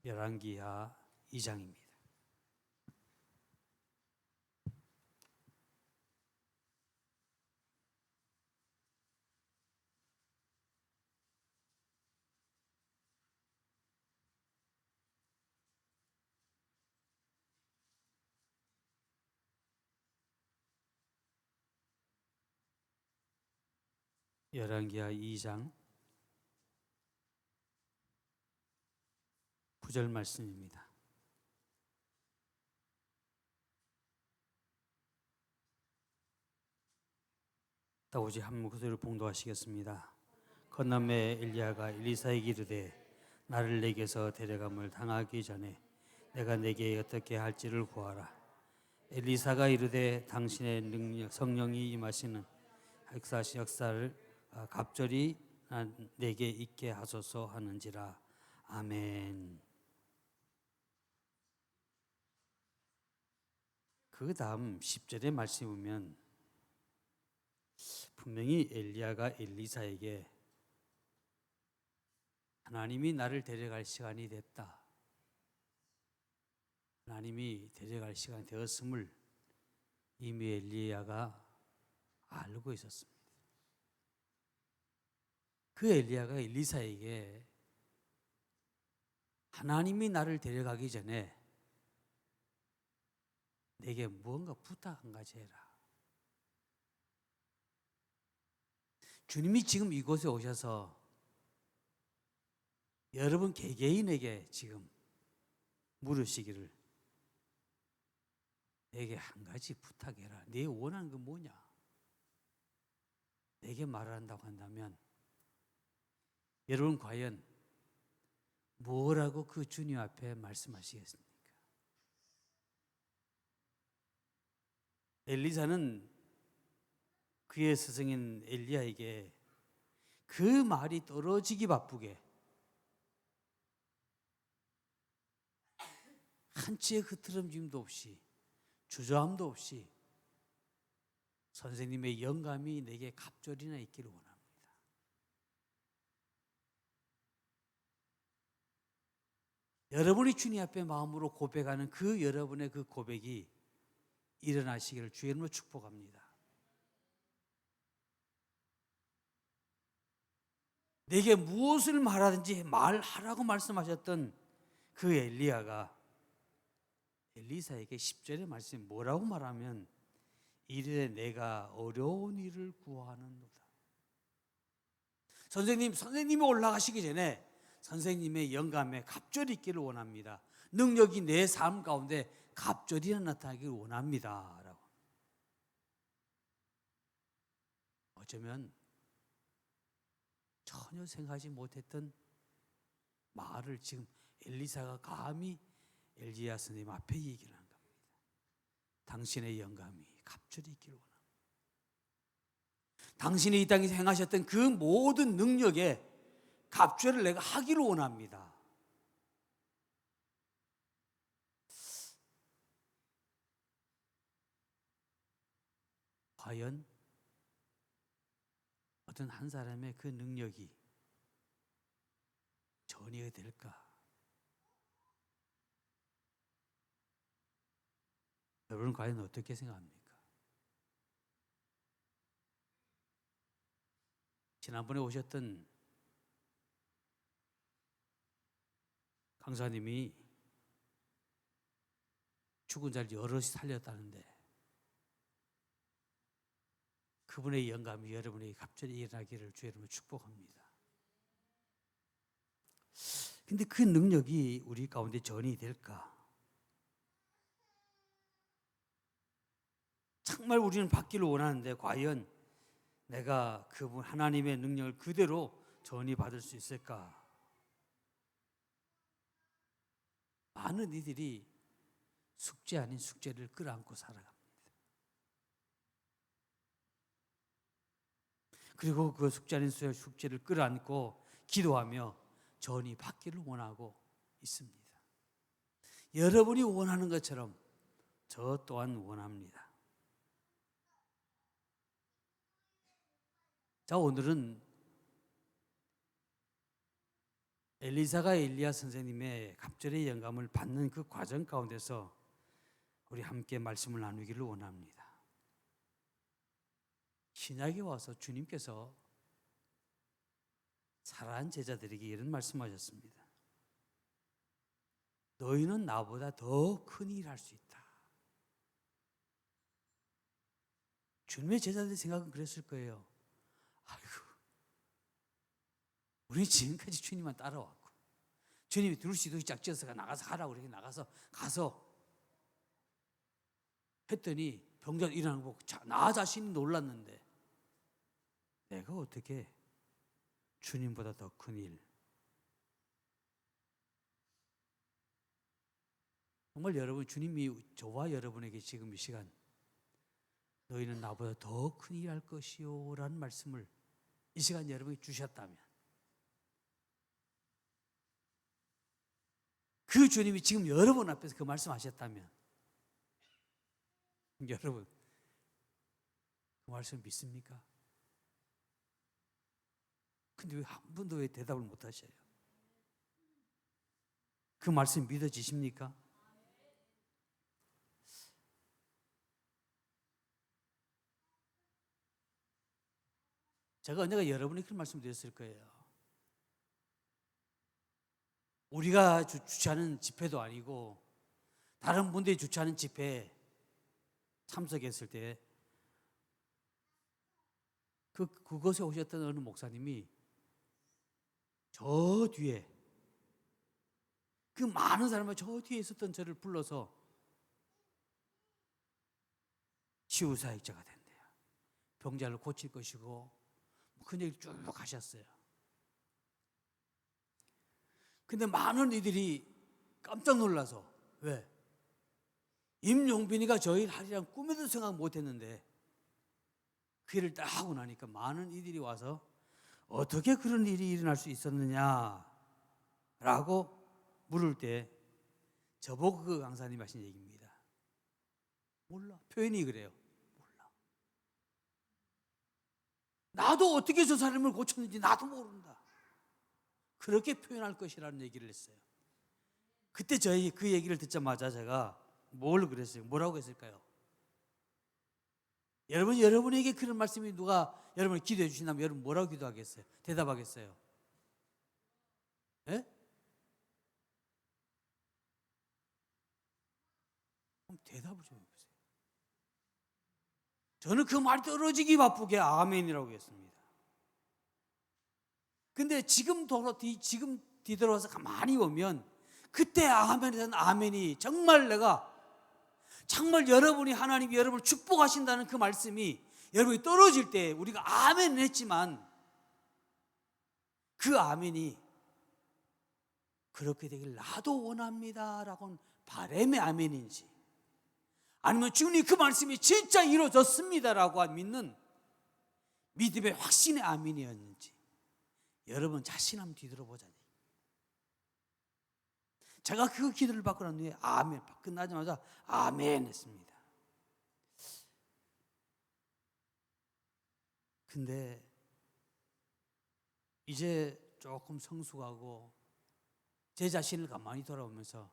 열왕기하 2장입니다. 열왕기하 2장 9절 말씀입니다. 다윗이 한 목소리로 봉독하시겠습니다. 건남의 엘리야가 엘리사에게 이르되 나를 내게서 데려감을 당하기 전에 내가 내게 어떻게 할지를 구하라. 엘리사가 이르되 당신의 능력 성령이 임하시는 역사를 갑절히 내게 있게 하소서 하는지라. 아멘. 그 다음 10절의 말씀에 보면 분명히 엘리야가 엘리사에게 하나님이 나를 데려갈 시간이 됐다, 하나님이 데려갈 시간이 되었음을 이미 엘리야가 알고 있었습니다. 그 엘리야가 엘리사에게 하나님이 나를 데려가기 전에 내게 무언가 부탁 한 가지 해라. 주님이 지금 이곳에 오셔서 여러분 개개인에게 지금 물으시기를 내게 한 가지 부탁해라. 네 원하는 건 뭐냐? 내게 말을 한다고 한다면 여러분 과연 뭐라고 그 주님 앞에 말씀하시겠습니까? 엘리사는 그의 스승인 엘리야에게 그 말이 떨어지기 바쁘게 한치의 흐트럼짐도 없이 주저함도 없이 선생님의 영감이 내게 갑절이나 있기를 원합니다. 여러분이 주님 앞에 마음으로 고백하는 그 여러분의 그 고백이 일어나시기를 주의 이름으로 축복합니다. 내게 무엇을 말하든지 말하라고 말씀하셨던 그 엘리야가 엘리사에게 10절의 말씀이 뭐라고 말하면 이르되 내가 어려운 일을 구하는도다. 선생님이 올라가시기 전에 선생님의 영감에 갑절이 있기를 원합니다. 능력이 내 삶 가운데 갑절이 나타나기를 원합니다. 라고. 어쩌면 전혀 생각하지 못했던 말을 지금 엘리사가 감히 엘리야 선생님 앞에 얘기를 한 겁니다. 당신의 영감이 갑절이 있기를 원합니다. 당신이 이 땅에서 행하셨던 그 모든 능력에 갑절을 내가 하기를 원합니다. 과연 어떤 한 사람의 그 능력이 전이가 될까? 여러분 과연 어떻게 생각합니까? 지난번에 오셨던 강사님이 죽은 자를 여럿이 살렸다는데 그분의 영감이 여러분에게 갑자기 일어나기를 주의 이름으로 축복합니다. 근데 그 능력이 우리 가운데 전이 될까? 정말 우리는 받기를 원하는데 과연 내가 그분 하나님의 능력을 그대로 전이 받을 수 있을까? 많은 이들이 숙제 아닌 숙제를 끌어안고 살아갑니다. 그리고 그 숙제 아닌 숙제를 끌어안고 기도하며 전이 받기를 원하고 있습니다. 여러분이 원하는 것처럼 저 또한 원합니다. 자, 오늘은 엘리사가 엘리야 선생님의 갑절의 영감을 받는 그 과정 가운데서 우리 함께 말씀을 나누기를 원합니다. 신약에 와서 주님께서 사랑하는 제자들에게 이런 말씀하셨습니다. 너희는 나보다 더 큰 일 할 수 있다. 주님의 제자들의 생각은 그랬을 거예요. 아이고, 우리 지금까지 주님만 따라왔고, 주님이 두루시두루 짝지어서 나가서 하라고 그렇게 가서 했더니 병자 일어나는 거 보고 나 자신이 놀랐는데, 내가 어떻게 주님보다 더 큰 일, 정말 여러분, 주님이 저와 여러분에게 지금 이 시간 너희는 나보다 더 큰 일 할 것이요 라는 말씀을 이 시간 여러분이 주셨다면, 그 주님이 지금 여러분 앞에서 그 말씀하셨다면, 여러분 그 말씀 믿습니까? 근데 왜 한 번도 왜 대답을 못 하셔요? 그 말씀 믿어지십니까? 제가 언젠가 여러분에게 그런 말씀 드렸을 거예요. 우리가 주최하는 집회도 아니고 다른 분들이 주최하는 집회에 참석했을 때 그곳에 오셨던 어느 목사님이 저 뒤에, 그 많은 사람을 저 뒤에 있었던 저를 불러서 치유사역자가 된대요. 병자를 고칠 것이고 그 얘기 쭉 하셨어요. 근데 많은 이들이 깜짝 놀라서, 왜? 임용빈이가 저 일 하리란 꿈에도 생각 못했는데 그 일을 딱 하고 나니까 많은 이들이 와서 어떻게 그런 일이 일어날 수 있었느냐라고 물을 때 저보고 그 강사님이 하신 얘기입니다. 몰라. 표현이 그래요. 몰라. 나도 어떻게 저 사람을 고쳤는지 나도 모른다. 그렇게 표현할 것이라는 얘기를 했어요. 그때 저희 그 얘기를 듣자마자 제가 뭘 그랬어요? 뭐라고 했을까요? 여러분에게 그런 말씀이 누가 여러분을 기도해 주신다면 여러분 뭐라고 기도하겠어요? 대답하겠어요? 예? 그럼 대답을 좀 해보세요. 저는 그 말이 떨어지기 바쁘게 아멘이라고 했습니다. 근데 지금 뒤돌아서 가만히 보면 그때 아멘이던 아멘이 정말 여러분이 하나님이 여러분을 축복하신다는 그 말씀이 여러분이 떨어질 때 우리가 아멘을 했지만 그 아멘이 그렇게 되길 나도 원합니다라고는 바람의 아멘인지, 아니면 주님 그 말씀이 진짜 이루어졌습니다라고 믿는 믿음의 확신의 아멘이었는지 여러분 자신 한번 뒤돌아보자니. 제가 그 기도를 받고 난 후에 아멘, 끝나자마자 아멘 했습니다. 근데 이제 조금 성숙하고 제 자신을 가만히 돌아보면서,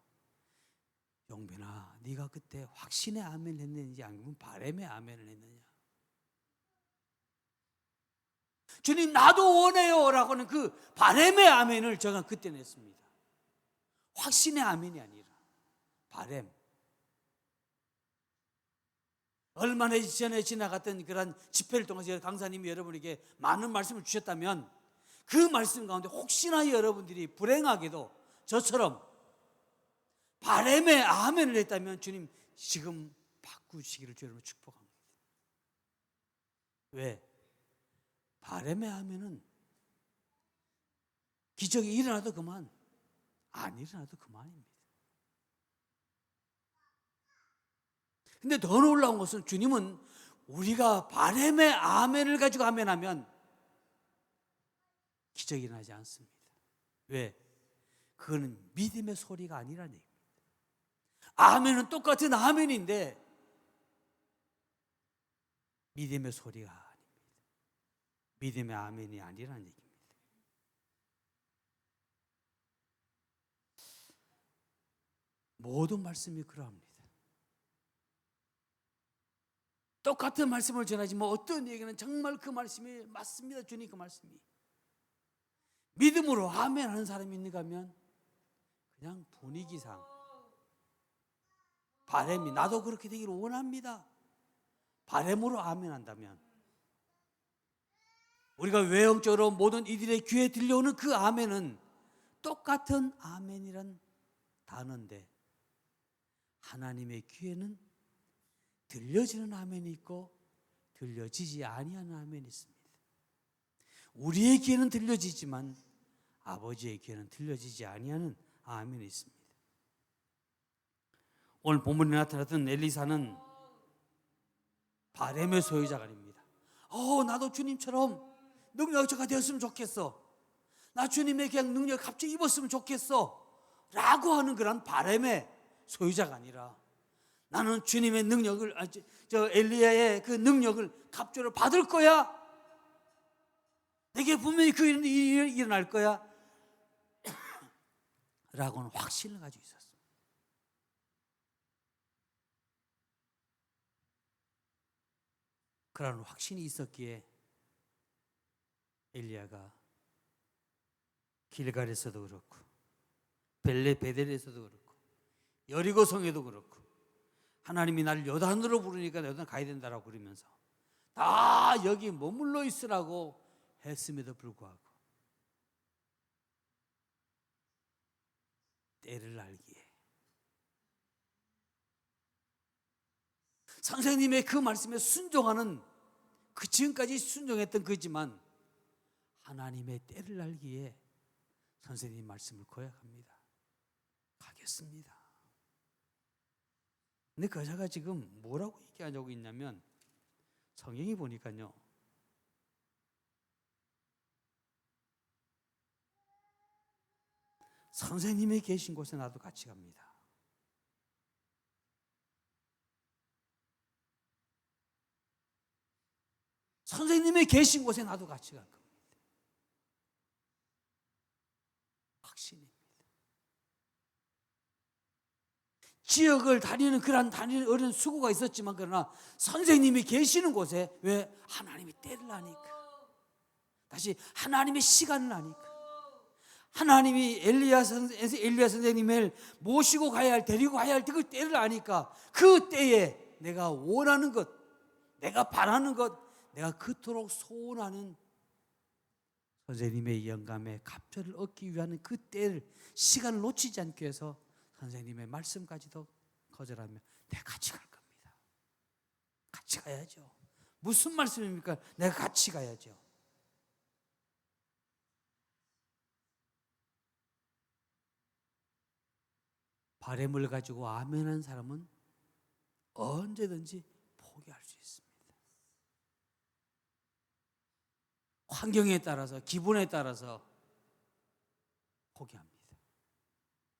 용빈아, 네가 그때 확신의 아멘을 했는지 아니면 바람의 아멘을 했느냐? 주님 나도 원해요 라고는 그 바람의 아멘을 제가 그때 냈습니다. 확신의 아멘이 아니라 바람. 얼마나 전에 지나갔던 그런 집회를 통해서 강사님이 여러분에게 많은 말씀을 주셨다면 그 말씀 가운데 혹시나 여러분들이 불행하게도 저처럼 바람의 아멘을 했다면 주님 지금 바꾸시기를 주님으로 축복합니다. 왜? 바람의 아멘은 기적이 일어나도 그만, 안 일어나도 그만입니다. 근데 더 놀라운 것은 주님은 우리가 바람의 아멘을 가지고 아멘하면 기적이 일어나지 않습니다. 왜? 그거는 믿음의 소리가 아니라는 얘기입니다. 아멘은 똑같은 아멘인데 믿음의 소리가 아닙니다. 믿음의 아멘이 아니라는 얘기입니다. 모든 말씀이 그러합니다. 똑같은 말씀을 전하지만 어떤 얘기는 정말 그 말씀이 맞습니다. 주님 그 말씀이. 믿음으로 아멘 하는 사람이 있는가 하면 그냥 분위기상 바람이 나도 그렇게 되기를 원합니다. 바람으로 아멘 한다면 우리가 외형적으로 모든 이들의 귀에 들려오는 그 아멘은 똑같은 아멘이란 단어인데 하나님의 귀에는 들려지는 아멘이 있고 들려지지 아니하는 아멘이 있습니다. 우리의 귀에는 들려지지만 아버지의 귀에는 들려지지 아니하는 아멘이 있습니다. 오늘 본문에 나타났던 엘리사는 바람의 소유자가 아닙니다. 나도 주님처럼 능력자가 되었으면 좋겠어. 나 주님의 그냥 능력 갑자기 입었으면 좋겠어. 라고 하는 그런 바람의 소유자가 아니라 나는 주님의 능력을, 엘리야의 그 능력을 갑절을 받을 거야. 내게 분명히 그 일이 일어날 거야. 라고는 확신을 가지고 있었습니다. 그런 확신이 있었기에 엘리야가 길갈에서도 그렇고 베델에서도 그렇고 여리고성에도 그렇고 하나님이 나를 요단으로 부르니까 요단 가야 된다라고 그러면서 다 여기 머물러 있으라고 했음에도 불구하고 때를 알기에 선생님의 그 말씀에 순종하는 그 지금까지 순종했던 거지만 하나님의 때를 알기에 선생님 말씀을 고약합니다. 가겠습니다. 근데 그 여자가 지금 뭐라고 얘기하려고 있냐면 성경이 보니까요 선생님이 계신 곳에 나도 같이 갑니다. 선생님이 계신 곳에 나도 같이 갈 겁니다. 확신입니다. 지역을 다니는 어린 수고가 있었지만 그러나 선생님이 계시는 곳에 왜? 하나님이 때를 아니까. 다시 하나님의 시간을 아니까. 하나님이 엘리야 선생님을 모시고 가야 할, 데리고 가야 할 그 때를 아니까 그 때에 내가 원하는 것, 내가 바라는 것, 내가 그토록 소원하는 선생님의 영감의 갑절을 얻기 위한 그 때를, 시간을 놓치지 않기 위해서 선생님의 말씀까지도 거절하며 내가 같이 갈 겁니다. 같이 가야죠. 무슨 말씀입니까? 내가 같이 가야죠. 바램을 가지고 아멘한 사람은 언제든지 포기할 수 있습니다. 환경에 따라서, 기분에 따라서 포기합니다.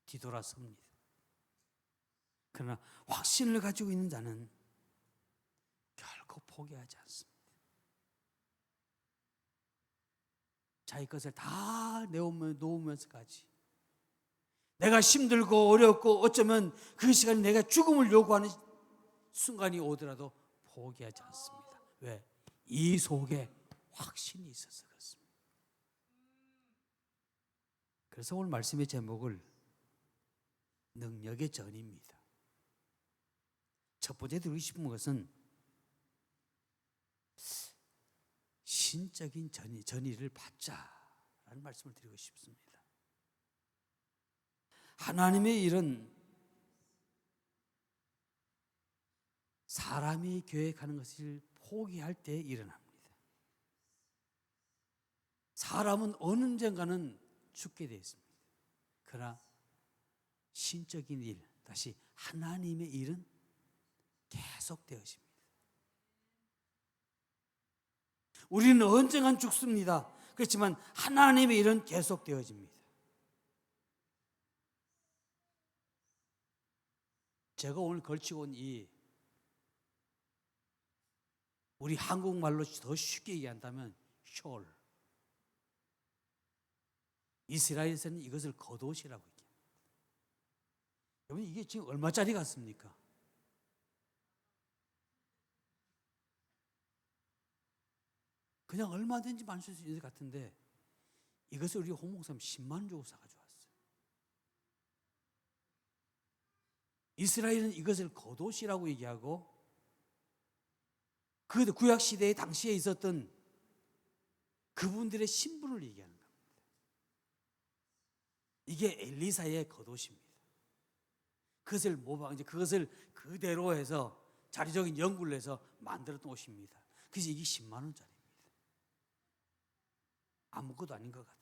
뒤돌아섭니다. 그러나 확신을 가지고 있는 자는 결코 포기하지 않습니다. 자기 것을 다 놓으면서까지 내가 힘들고 어렵고 어쩌면 그 시간에 내가 죽음을 요구하는 순간이 오더라도 포기하지 않습니다. 왜? 이 속에 확신이 있어서 그렇습니다. 그래서 오늘 말씀의 제목을 능력의 전입니다. 첫 번째 드리고 싶은 것은 신적인 전의를 받자라는 말씀을 드리고 싶습니다. 하나님의 일은 사람이 계획하는 것을 포기할 때 일어납니다. 사람은 어느 언젠가는 죽게 되어 있습니다. 그러나 신적인 일, 다시 하나님의 일은 계속 되어집니다. 우리는 언젠간 죽습니다. 그렇지만 하나님의 일은 계속 되어집니다. 제가 오늘 걸치고 온 우리 한국말로 더 쉽게 얘기한다면 숄. 이스라엘에서는 이것을 겉옷이라고 얘기합니다. 여러분 이게 지금 얼마짜리 같습니까? 그냥 얼마든지 만들 수 있는 것 같은데 이것을 우리 홍 목사님 10만 원 주고 사가지고 왔어요. 이스라엘은 이것을 겉옷이라고 얘기하고 그 구약 시대에 당시에 있었던 그분들의 신분을 얘기하는 겁니다. 이게 엘리사의 겉옷입니다. 그것을 모방, 이제 그것을 그대로 해서 자리적인 연구를 해서 만들었던 옷입니다. 그래서 이게 10만 원짜리입니다. 아무것도 아닌 것 같은데.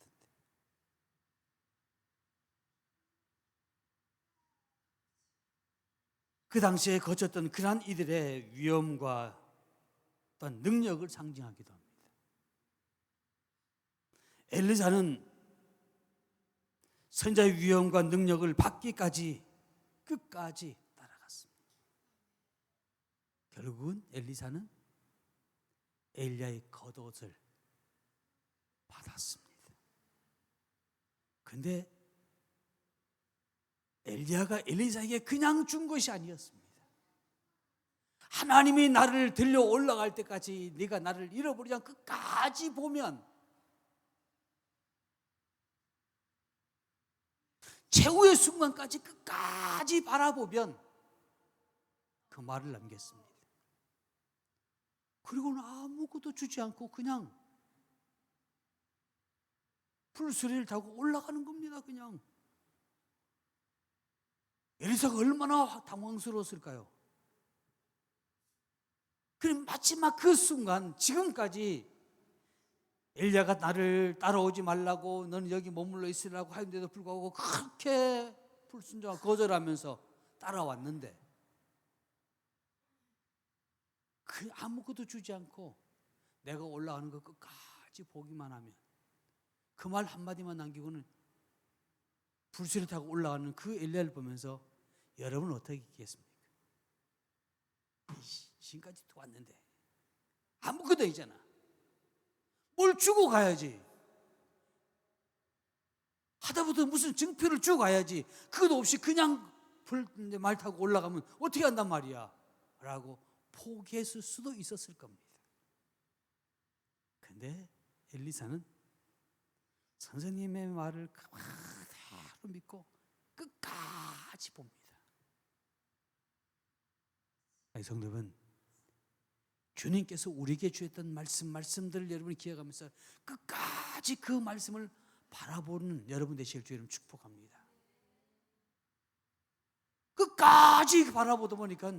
그 당시에 거쳤던 그러한 이들의 위엄과 또한 능력을 상징하기도 합니다. 엘리사는 선자의 위엄과 능력을 받기까지 끝까지 따라갔습니다. 결국은 엘리사는 엘리야의 겉옷을 받았습니다. 그런데 엘리야가 엘리사에게 그냥 준 것이 아니었습니다. 하나님이 나를 들려 올라갈 때까지 네가 나를 잃어버리지 않고 끝까지 보면, 최후의 순간까지 끝까지 바라보면 그 말을 남겼습니다. 그리고는 아무것도 주지 않고 그냥 풀수리를 타고 올라가는 겁니다. 그냥. 엘리사가 얼마나 당황스러웠을까요? 그럼 마지막 그 순간, 지금까지 엘리야가 나를 따라오지 말라고, 너는 여기 머물러 있으라고 하는데도 불구하고 그렇게 불순종하고 거절하면서 따라왔는데 그 아무것도 주지 않고 내가 올라가는 거 끝까지 보기만 하면, 그 말 한마디만 남기고는 불수를 타고 올라가는 그 엘리야를 보면서 여러분은 어떻게 있겠습니까? 지금까지 왔는데 아무것도 있잖아. 뭘 주고 가야지. 하다보다 무슨 증표를 주고 가야지. 그것도 없이 그냥 말 타고 올라가면 어떻게 한단 말이야 라고 포기했을 수도 있었을 겁니다. 근데 엘리사는 선생님의 말을 그대로 믿고 끝까지 봅니다. 성도분, 주님께서 우리에게 주셨던 말씀들을 여러분이 기억하면서 끝까지 그 말씀을 바라보는 여러분 되실 줄 여러분 축복합니다. 끝까지 바라보다 보니까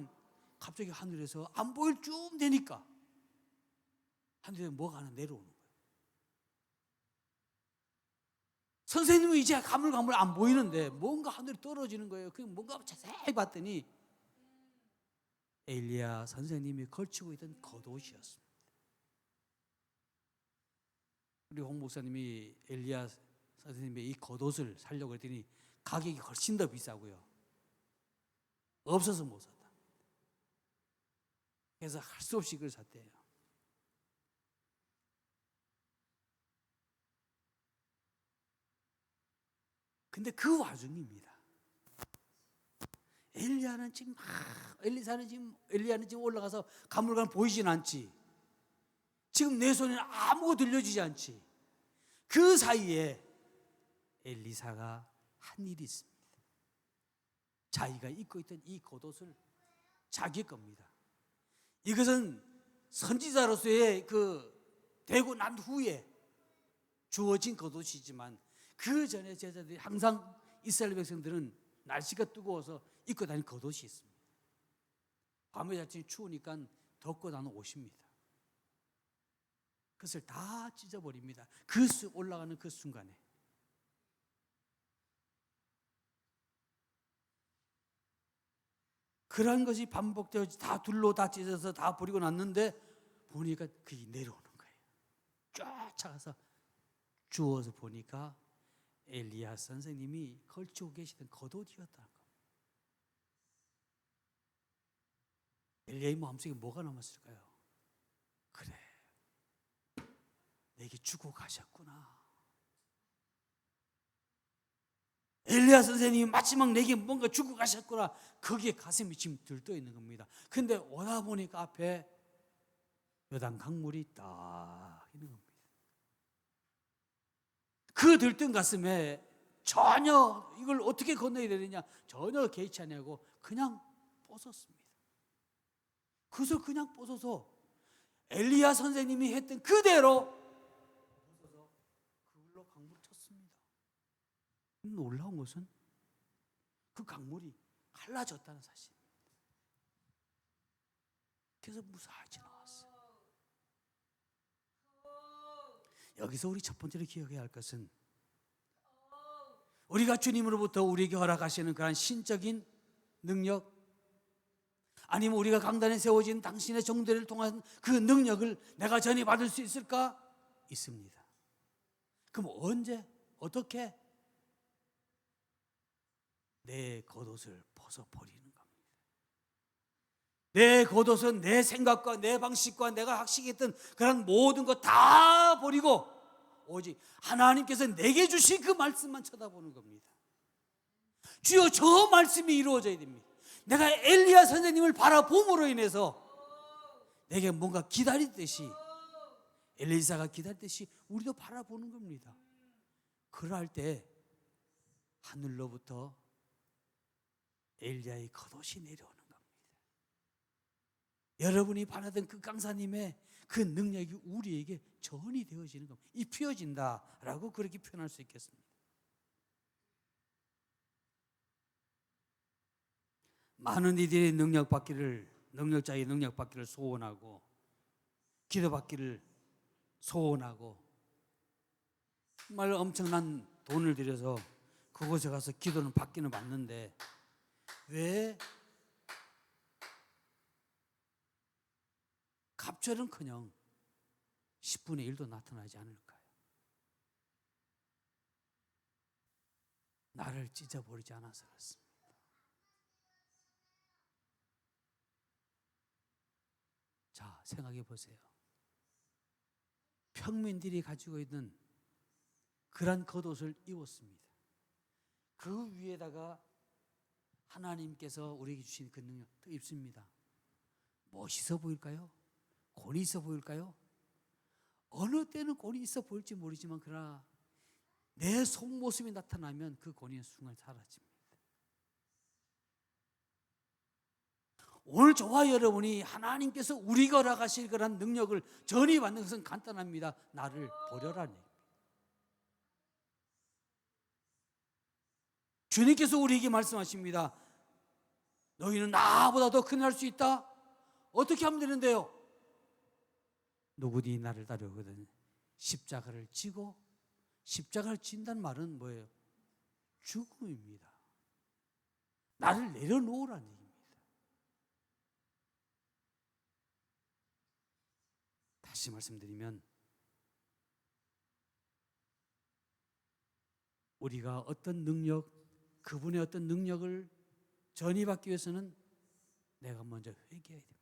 갑자기 하늘에서 안 보일 쯤 되니까 하늘에 뭐가 하나 내려오는 거예요. 선생님은 이제 가물가물 안 보이는데 뭔가 하늘에 떨어지는 거예요. 그 뭔가 자세히 봤더니 엘리야 선생님이 걸치고 있던 겉옷이었습니다. 우리 홍 목사님이 엘리야 선생님의 이 겉옷을 사려고 했더니 가격이 훨씬 더 비싸고요. 없어서 못 샀다. 그래서 할 수 없이 그걸 샀대요. 근데 그 와중입니다. 엘리야는 지금 엘리야는 지금 올라가서 가물가물 보이진 않지. 지금 내 손에는 아무것도 들려지지 않지. 그 사이에 엘리사가 한 일이 있습니다. 자기가 입고 있던 이 겉옷을 자기 겁니다. 이것은 선지자로서의 그 되고 난 후에 주어진 겉옷이지만 그 전에 제자들이 항상 이스라엘 백성들은 날씨가 뜨거워서 입고 다니는 겉옷이 있습니다. 밤에 자칫 추우니까 덮고 다니는 옷입니다. 그것을 다 찢어버립니다. 그 올라가는 그 순간에. 그런 것이 반복되어 다 둘로 다 찢어서 다 버리고 났는데 보니까 그게 내려오는 거예요. 쫓아가서 주워서 보니까 엘리야 선생님이 걸치고 계시던 겉옷이었다는 겁니다. 엘리야의 마음속에 뭐가 남았을까요? 그래, 내게 주고 가셨구나. 엘리야 선생님이 마지막 내게 뭔가 주고 가셨구나. 거기에 가슴이 지금 들떠 있는 겁니다. 근데 오다 보니까 앞에 요단 강물이 딱 있는 겁니다. 그 들뜬 가슴에 전혀 이걸 어떻게 건너야 되느냐 전혀 개의치 않고 그냥 뻗었습니다. 그래서 그냥 뻗어서 엘리야 선생님이 했던 그대로 뻗어서 그걸로 강물을 쳤습니다. 놀라운 것은 그 강물이 갈라졌다는 사실입니다. 그래서 무사히 나왔어요. 여기서 우리 첫 번째로 기억해야 할 것은 우리가 주님으로부터 우리에게 허락하시는 그런 신적인 능력, 아니면 우리가 강단에 세워진 당신의 정도를 통한 그 능력을 내가 전히 받을 수 있을까? 있습니다. 그럼 언제? 어떻게? 내 겉옷을 벗어버리는 겁니다. 내 겉옷은 내 생각과 내 방식과 내가 학식했던 그런 모든 것 다 버리고 오직 하나님께서 내게 주신 그 말씀만 쳐다보는 겁니다. 주여, 저 말씀이 이루어져야 됩니다. 내가 엘리야 선생님을 바라봄으로 인해서 내게 뭔가 기다리듯이, 엘리사가 기다리듯이 우리도 바라보는 겁니다. 그럴 때 하늘로부터 엘리야의 겉옷이 내려오는 겁니다. 여러분이 바라던 그 강사님의 그 능력이 우리에게 전이 되어지는 겁니다. 입혀진다라고 그렇게 표현할 수 있겠습니다. 많은 이들이 능력자의 능력 받기를 소원하고 기도 받기를 소원하고 정말 엄청난 돈을 들여서 그곳에 가서 기도는 받기는 받는데 왜 갑절은커녕 10분의 1도 나타나지 않을까요? 나를 찢어버리지 않아서 그렇습니다. 자, 생각해 보세요. 평민들이 가지고 있는 그런 겉옷을 입었습니다. 그 위에다가 하나님께서 우리에게 주신 그 능력도 입습니다. 멋있어 보일까요? 권위 있어 보일까요? 어느 때는 권위 있어 보일지 모르지만 그러나 내 속모습이 나타나면 그 권위는 순간 사라집니다. 오늘 저와 여러분이 하나님께서 우리가 허락하실 그런 능력을 전히 받는 것은 간단합니다. 나를 버려라는 얘기입니다. 주님께서 우리에게 말씀하십니다. 너희는 나보다 더 큰 할 수 있다? 어떻게 하면 되는데요? 누구든지 나를 따르거든 십자가를 지고, 십자가를 진다는 말은 뭐예요? 죽음입니다. 나를 내려놓으라는 얘기입니다. 다시 말씀드리면 우리가 어떤 능력, 그분의 어떤 능력을 전이받기 위해서는 내가 먼저 회개해야 됩니다.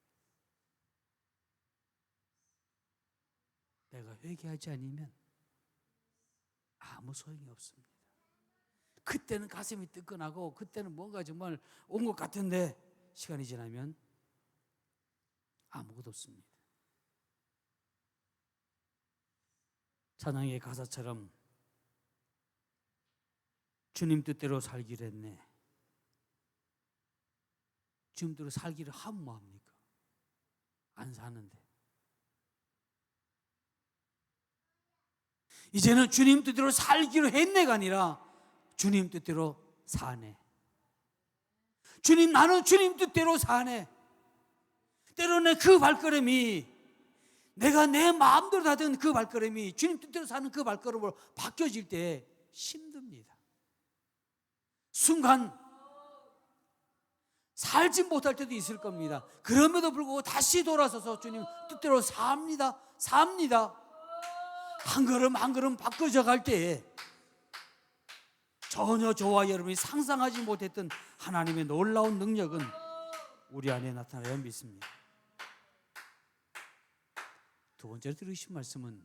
내가 회개하지 않으면 아무 소용이 없습니다. 그때는 가슴이 뜨끈하고 그때는 뭔가 정말 온 것 같은데 시간이 지나면 아무것도 없습니다. 찬양의 가사처럼 주님 뜻대로 살기로 했네. 주님 뜻대로 살기를 하면 뭐합니까? 안 사는데. 이제는 주님 뜻대로 살기로 했네가 아니라 주님 뜻대로 사네. 주님, 나는 주님 뜻대로 사네. 때로는 그 발걸음이, 내가 내 마음대로 하던 그 발걸음이 주님 뜻대로 사는 그 발걸음으로 바뀌어질 때 힘듭니다. 순간 살지 못할 때도 있을 겁니다. 그럼에도 불구하고 다시 돌아서서 주님 뜻대로 삽니다. 한 걸음 한 걸음 바꿔져 갈 때에 전혀 저와 여러분이 상상하지 못했던 하나님의 놀라운 능력은 우리 안에 나타나야 믿습니다. 두 번째로 들으신 말씀은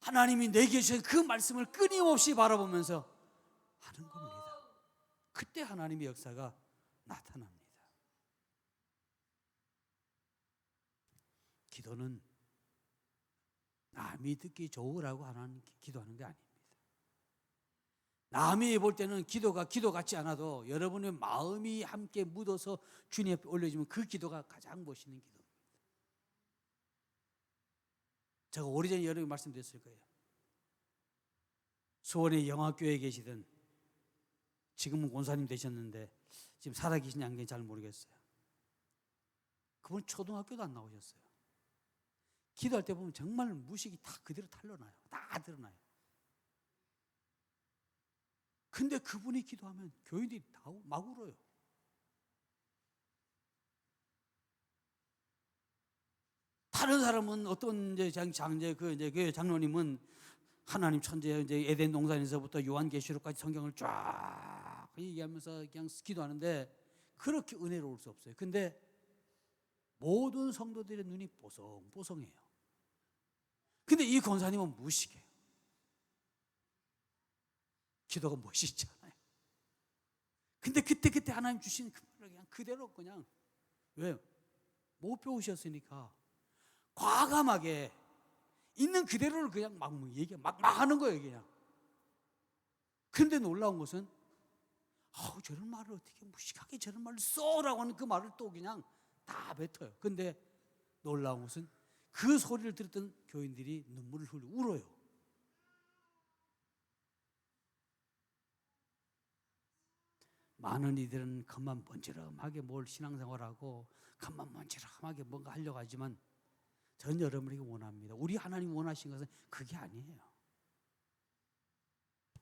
하나님이 내게 주신 그 말씀을 끊임없이 바라보면서 하는 겁니다. 그때 하나님의 역사가 나타납니다. 기도는 남이 듣기 좋으라고 하나님 기도하는 게 아닙니다. 남이 볼 때는 기도가 기도 같지 않아도 여러분의 마음이 함께 묻어서 주님 앞에 올려주면 그 기도가 가장 멋있는 기도입니다. 제가 오래전에 여러분이 말씀드렸을 거예요. 수원의 영화교회에 계시던, 지금은 권사님 되셨는데 지금 살아계시냐 안 계신지 잘 모르겠어요. 그분 초등학교도 안 나오셨어요. 기도할 때 보면 정말 무식이 다 그대로 탄로나요. 다 드러나요. 근데 그분이 기도하면 교인들이 다 막 울어요. 다른 사람은 어떤 이제 그 장로님은 하나님 천재 이제 에덴 동산에서부터 요한계시록까지 성경을 쫙 얘기하면서 그냥 기도하는데 그렇게 은혜로울 수 없어요. 근데 모든 성도들의 눈이 뽀송뽀송해요. 근데 이 권사님은 무식해요. 기도가 멋있잖아요. 근데 그때 하나님 주신 그 말을 그냥 그대로 그냥, 왜? 못 배우셨으니까 과감하게 있는 그대로를 그냥 막 하는 거예요, 그냥. 그런데 놀라운 것은, 저런 말을 어떻게 무식하게 저런 말을 써라고 하는 그 말을 또 그냥 다 뱉어요. 근데 놀라운 것은 그 소리를 들었던 교인들이 눈물을 흘리고 울어요. 많은 이들은 겉만 번지름하게 뭘 신앙생활하고 겉만 번지름하게 뭔가 하려고 하지만 전 여러분에게 원합니다. 우리 하나님 원하신 것은 그게 아니에요.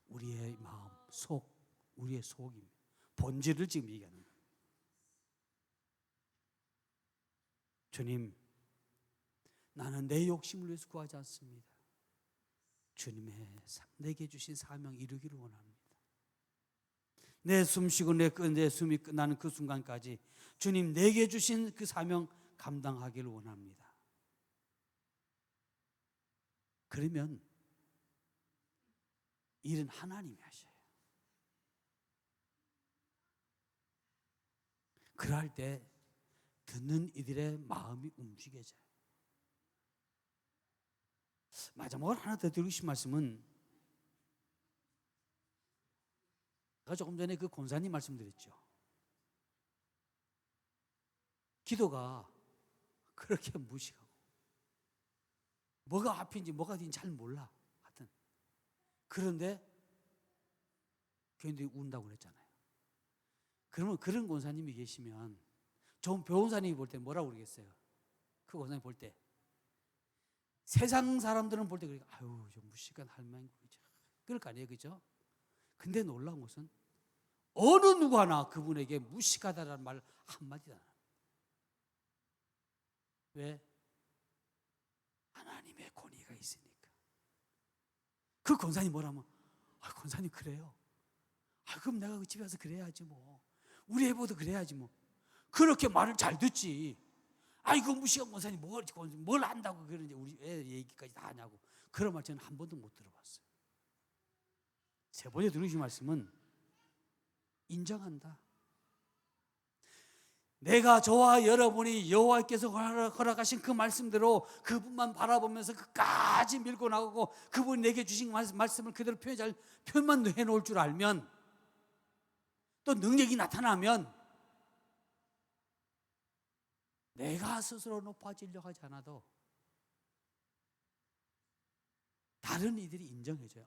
우리의 마음, 우리의 속입니다. 본질을 지금 얘기하는 거예요. 주님, 나는 내 욕심을 위해서 구하지 않습니다. 주님의 내게 주신 사명 이루기를 원합니다. 내 숨쉬고 내 숨이 끝나는 그 순간까지 주님 내게 주신 그 사명 감당하기를 원합니다. 그러면 일은 하나님이 하셔요. 그럴 때 듣는 이들의 마음이 움직여져요. 마지막으로 하나 더 드리고 싶은 말씀은, 제가 조금 전에 그 권사님 말씀드렸죠. 기도가 그렇게 무식하고 뭐가 앞인지 뭐가 뒤인지 잘 몰라. 하여튼 그런데 교인들이 운다고 그랬잖아요. 그러면 그런 권사님이 계시면 좋은 변호사님이 볼 때 뭐라고 그러겠어요? 그 권사님 볼 때 세상 사람들은 볼 때 그러니까 아유 좀 무식한 할망구 그럴 거 아니에요, 그죠? 근데 놀라운 것은 어느 누구 하나 그분에게 무식하다라는 말 한마디도 안 합니다. 왜? 하나님의 권위가 있으니까. 그 권사님 뭐라면, 권사님 그래요. 그럼 내가 그 집에 가서 그래야지 뭐. 우리 애보도 그래야지 뭐. 그렇게 말을 잘 듣지. 그 무식한 권사님 뭘 안다고 그러는지 우리 애 얘기까지 다 하냐고. 그런 말 저는 한 번도 못 들어봤어요. 세 번째 들으신 말씀은 인정한다. 내가 저와 여러분이 여호와께서 허락하신 그 말씀대로 그분만 바라보면서 끝까지 밀고 나가고 그분이 내게 주신 말씀을 그대로 표현만 해놓을 줄 알면, 또 능력이 나타나면 내가 스스로 높아지려고 하지 않아도 다른 이들이 인정해줘요.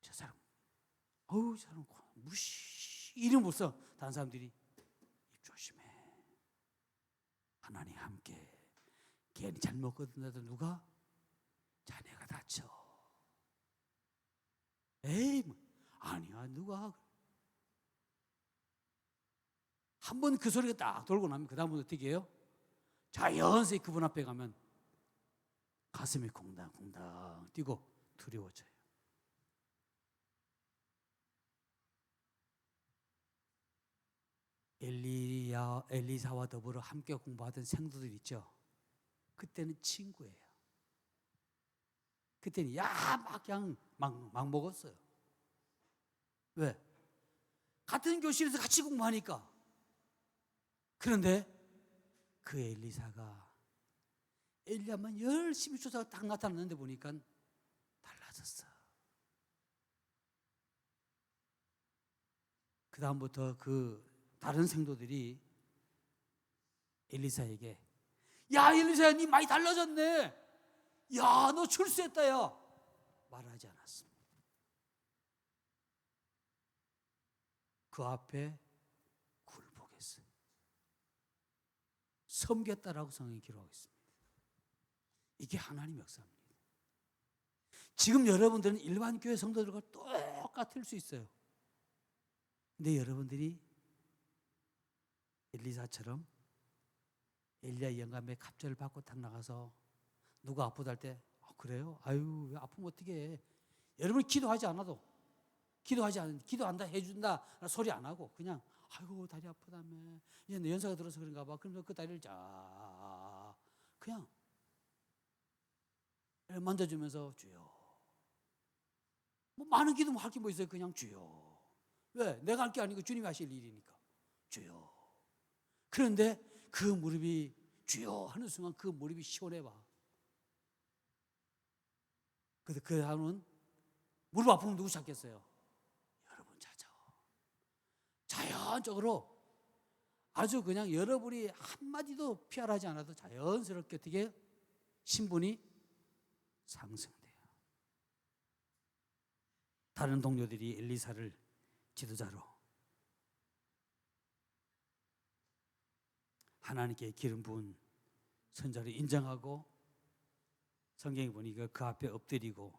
저 사람, 저 사람 이름 못 써. 다른 사람들이 입 조심해. 하나님 함께. 괜히 잘못 거듭나도 누가? 자네가 다쳐. 에이, 아니야, 누가? 한번 그 소리가 딱 돌고 나면 그 다음부터 어떻게 해요? 자연스레 그분 앞에 가면 가슴이 콩당콩당 뛰고 두려워져요. 엘리사와 더불어 함께 공부하던 생도들 있죠. 그때는 친구예요. 그때는 막 그냥 막 먹었어요. 왜? 같은 교실에서 같이 공부하니까. 그런데 그 엘리사가 엘리야만 열심히 쫓아가 딱 나타났는데 보니까 달라졌어. 그 다음부터 그 다른 성도들이 엘리사에게 야 엘리사야 니 많이 달라졌네. 야 너 출세했다 야. 말하지 않았습니다. 그 앞에 굴복했어요. 섬겼다라고 성경이 기록하겠습니다. 이게 하나님의 역사입니다. 지금 여러분들은 일반 교회 성도들과 똑같을 수 있어요. 근데 여러분들이 엘리사처럼 엘리야 영감의 갑절을 받고 딱 나가서 누가 아프다 할 때 그래요? 아유 아프면 어떻게 해? 여러분 기도하지 않아도 기도한다 해준다 소리 안 하고 그냥 아이고 다리 아프다며 이제 내 연세가 들어서 그런가 봐. 그러면서 그 다리를 쫙 그냥 만져주면서 주여. 뭐 많은 기도 할 게 뭐 있어요? 그냥 주여. 왜? 내가 할 게 아니고 주님이 하실 일이니까 주여. 그런데 그 무릎이 주여 하는 순간 그 무릎이 시원해 봐. 그래서 그 다음은 무릎 아프면 누구 찾겠어요? 여러분 찾아. 자연적으로 아주 그냥 여러분이 한마디도 피하지 않아도 자연스럽게 어떻게 신분이 상승돼요. 다른 동료들이 엘리사를 지도자로 하나님께 기름 부은 선자를 인정하고 성경에 보니까 그 앞에 엎드리고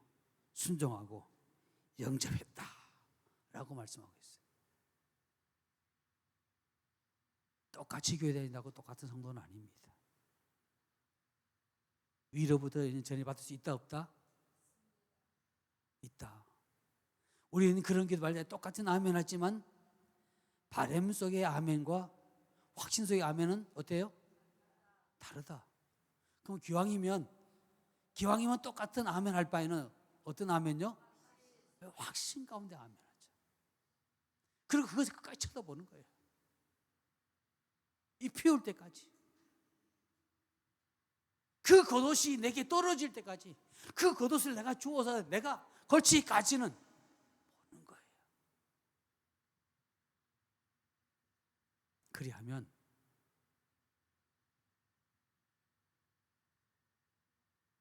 순종하고 영접했다라고 말씀하고 있어요. 똑같이 교회 다닌다고 똑같은 성도는 아닙니다. 위로부터 전해 받을 수 있다 없다? 있다. 우리는 그런 기도할 때 똑같은 아멘 하지만 바람 속의 아멘과 확신 속의 아멘은 어때요? 다르다. 그럼 기왕이면 똑같은 아멘 할 바에는 어떤 아멘요? 확신 가운데 아멘 하죠. 그리고 그것을 끝까지 쳐다보는 거예요. 이 피울 때까지. 그 겉옷이 내게 떨어질 때까지 그 겉옷을 내가 주워서 내가 걸치기까지는 보는 거예요. 그리하면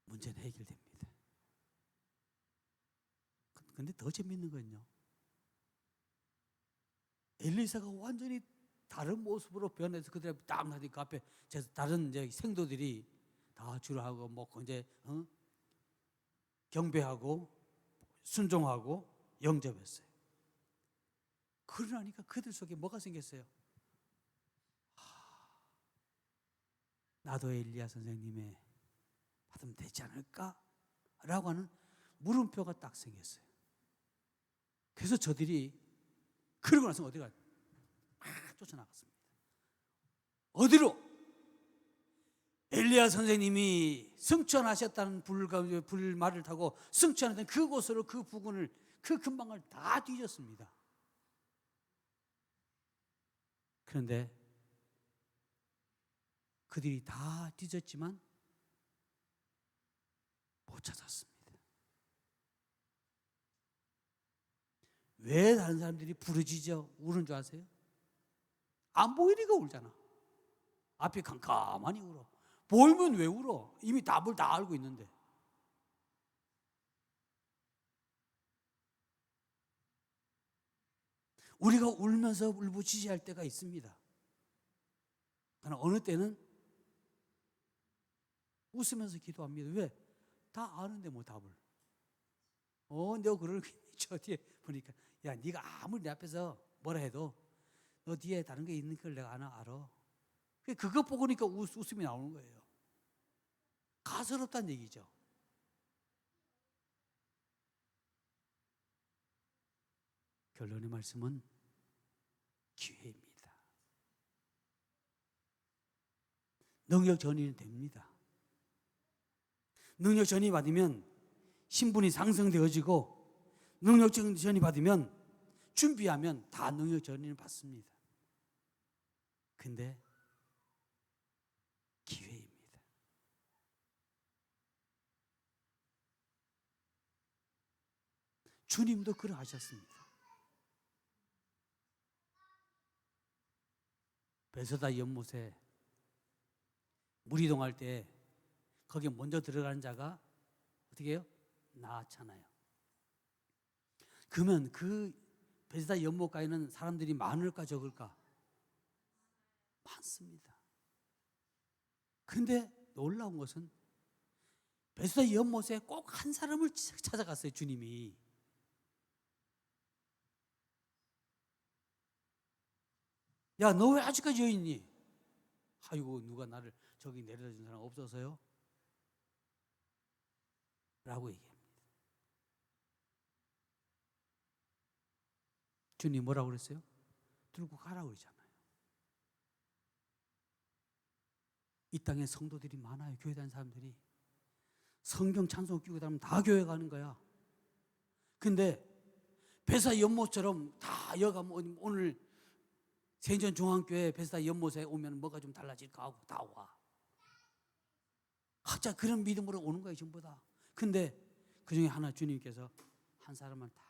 문제는 해결됩니다. 근데 더 재밌는 건요. 엘리사가 완전히 다른 모습으로 변해서 그들 앞에 딱 나니까 앞에 다른 이제 생도들이 다 주로하고 뭐 이제 경배하고 순종하고 영접했어요. 그러니까 그들 속에 뭐가 생겼어요? 나도 엘리야 선생님의 받으면 되지 않을까? 라고 하는 물음표가 딱 생겼어요. 그래서 저들이 그러고 나서 어디 가요? 쫓아나갔습니다. 어디로? 엘리야 선생님이 승천하셨다는 불말을 타고 승천했던 그곳으로 그 부근을 그 근방을 다 뒤졌습니다. 그런데 그들이 다 뒤졌지만 못 찾았습니다. 왜 다른 사람들이 부르짖어 우는 줄 아세요? 안 보이니까 울잖아. 앞이 캄캄하니 울어. 보이면 왜 울어? 이미 답을 다 알고 있는데. 우리가 울면서 울부짖어할 때가 있습니다. 그러나 어느 때는 웃으면서 기도합니다. 왜? 다 아는데 뭐 답을. 내가 그러는 저 뒤에 보니까 야 네가 아무리 내 앞에서 뭐라 해도 너 뒤에 다른 게 있는 걸 내가 알아. 그거 보니까 웃음이 나오는 거예요. 가소롭다는 얘기죠. 결론의 말씀은 기회입니다. 능력 전이는 됩니다. 능력 전이 받으면 신분이 상승되어지고 능력 전이 받으면, 준비하면 다 능력 전이를 받습니다. 근데 기회입니다. 주님도 그러하셨습니다. 베세다 연못에 물 이동할 때 거기에 먼저 들어가는 자가 어떻게 해요? 나잖아요. 그러면 그 베세다 연못가에는 사람들이 많을까 적을까? 많습니다. 그런데 놀라운 것은 베세다 연못에 꼭 한 사람을 찾아갔어요, 주님이. 야, 너 왜 아직까지 여기 있니? 아이고, 누가 나를 저기 내려다 준 사람 없어서요? 라고 얘기합니다. 주님 뭐라고 그랬어요? 들고 가라고 그러잖아요. 이 땅에 성도들이 많아요. 교회 다니는 사람들이. 성경 찬송 끼고 다니면 다 교회 가는 거야. 근데 베세다 연못처럼 다 여가 오늘 세인전중앙교회 베세다 연못에 오면 뭐가 좀 달라질까 하고 다 와. 각자 그런 믿음으로 오는 거예요, 전부 다. 근데 그 중에 하나 주님께서 한 사람을 다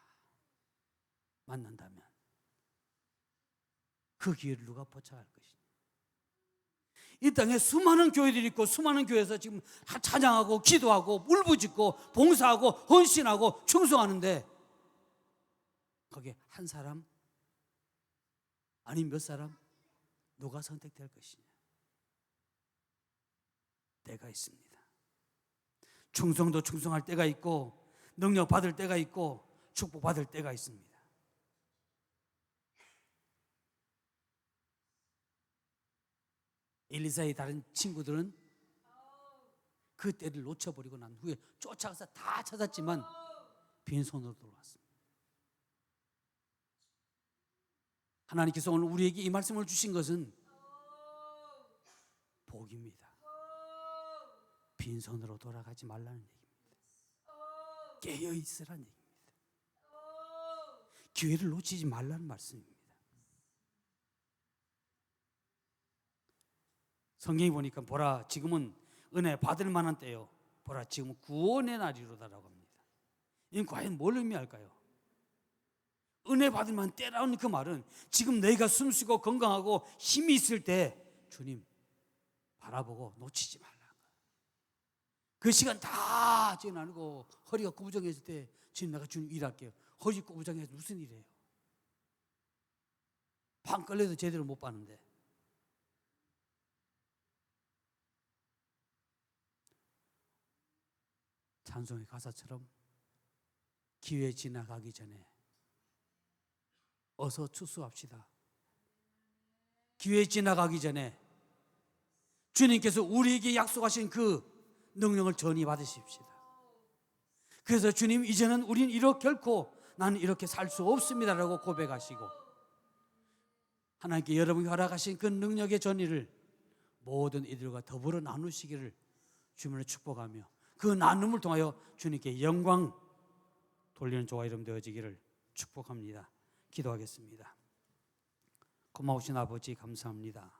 만난다면 그 기회를 누가 포착할 것이냐. 이 땅에 수많은 교회들이 있고 수많은 교회에서 지금 찬양하고 기도하고 울부짖고 봉사하고 헌신하고 충성하는데 거기에 한 사람 아니 몇 사람 누가 선택될 것이냐. 때가 있습니다. 충성도 충성할 때가 있고 능력 받을 때가 있고 축복 받을 때가 있습니다. 엘리사의 다른 친구들은 그 때를 놓쳐버리고 난 후에 쫓아가서 다 찾았지만 빈손으로 돌아왔습니다. 하나님께서 오늘 우리에게 이 말씀을 주신 것은 복입니다. 빈손으로 돌아가지 말라는 얘기입니다. 깨어 있으라는 얘기입니다. 기회를 놓치지 말라는 말씀입니다. 성경에 보니까 보라 지금은 은혜 받을 만한 때요. 보라 지금은 구원의 날이로다라고 합니다. 이건 과연 뭘 의미할까요? 은혜 받을 만한 때라는 그 말은 지금 너희가 숨쉬고 건강하고 힘이 있을 때 주님 바라보고 놓치지 말라. 그 시간 다 지나고 허리가 구부정해질 때 주님 내가 주님 일할게요. 허리 구부정해서 무슨 일이에요? 방 걸려도 제대로 못 봤는데. 찬송의 가사처럼 기회 지나가기 전에 어서 추수합시다. 기회 지나가기 전에 주님께서 우리에게 약속하신 그 능력을 전히 받으십시다. 그래서 주님 이제는 우리는 이렇게 결코 나는 이렇게 살 수 없습니다라고 고백하시고 하나님께 여러분이 허락하신 그 능력의 전의를 모든 이들과 더불어 나누시기를 주님을 축복하며 그 나눔을 통하여 주님께 영광 돌리는 저와 이름 되어지기를 축복합니다. 기도하겠습니다. 고마우신 아버지 감사합니다.